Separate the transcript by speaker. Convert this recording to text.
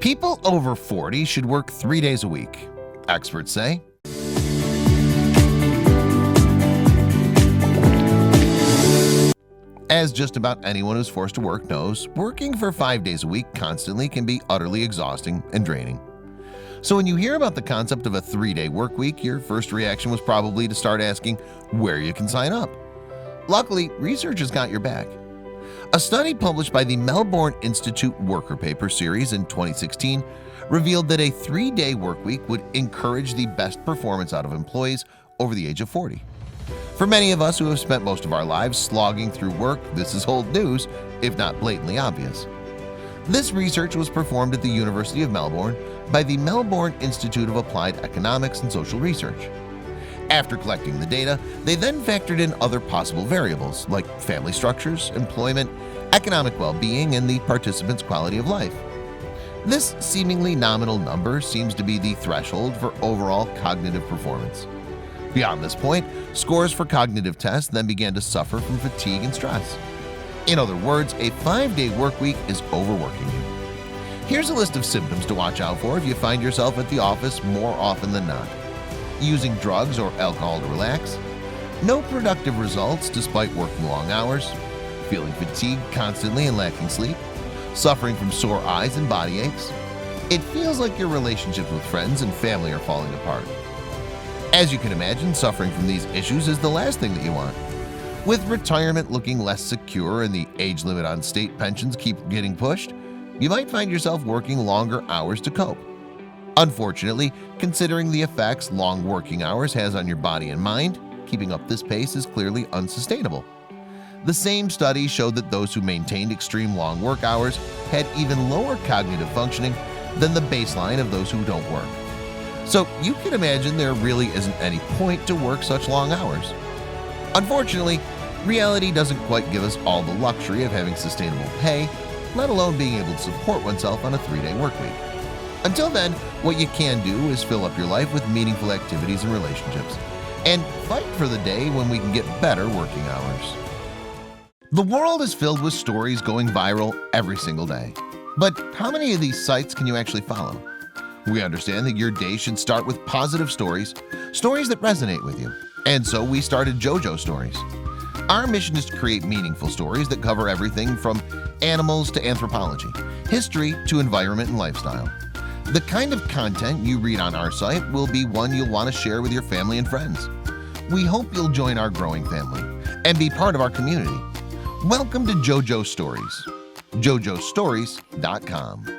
Speaker 1: People over 40 should work 3 days a week, experts say. As just about anyone who's forced to work knows, working for 5 days a week constantly can be utterly exhausting and draining. So when you hear about the concept of a 3-day work week, your first reaction was probably to start asking where you can sign up. Luckily, research has got your back. A study published by the Melbourne Institute Worker Paper Series in 2016 revealed that a 3-day work week would encourage the best performance out of employees over the age of 40. For many of us who have spent most of our lives slogging through work, this is old news, if not blatantly obvious. This research was performed at the University of Melbourne by the Melbourne Institute of Applied Economics and Social Research. After collecting the data, they then factored in other possible variables like family structures, employment, economic well-being, and the participants' quality of life. This seemingly nominal number seems to be the threshold for overall cognitive performance. Beyond this point, scores for cognitive tests then began to suffer from fatigue and stress. In other words, a 5-day work week is overworking you. Here's a list of symptoms to watch out for if you find yourself at the office more often than not. Using drugs or alcohol to relax, no productive results despite working long hours, feeling fatigued constantly and lacking sleep, suffering from sore eyes and body aches. It feels like your relationships with friends and family are falling apart. As you can imagine, suffering from these issues is the last thing that you want. With retirement looking less secure and the age limit on state pensions keep getting pushed, you might find yourself working longer hours to cope. Unfortunately, considering the effects long working hours has on your body and mind, keeping up this pace is clearly unsustainable. The same study showed that those who maintained extreme long work hours had even lower cognitive functioning than the baseline of those who don't work. So you can imagine there really isn't any point to work such long hours. Unfortunately, reality doesn't quite give us all the luxury of having sustainable pay, let alone being able to support oneself on a 3-day work week. Until then, what you can do is fill up your life with meaningful activities and relationships, and fight for the day when we can get better working hours. The world is filled with stories going viral every single day. But how many of these sites can you actually follow? We understand that your day should start with positive stories, stories that resonate with you. And so we started JoJo Stories. Our mission is to create meaningful stories that cover everything from animals to anthropology, history to environment and lifestyle. The kind of content you read on our site will be one you'll want to share with your family and friends. We hope you'll join our growing family and be part of our community. Welcome to JoJo Stories. JoJoStories.com.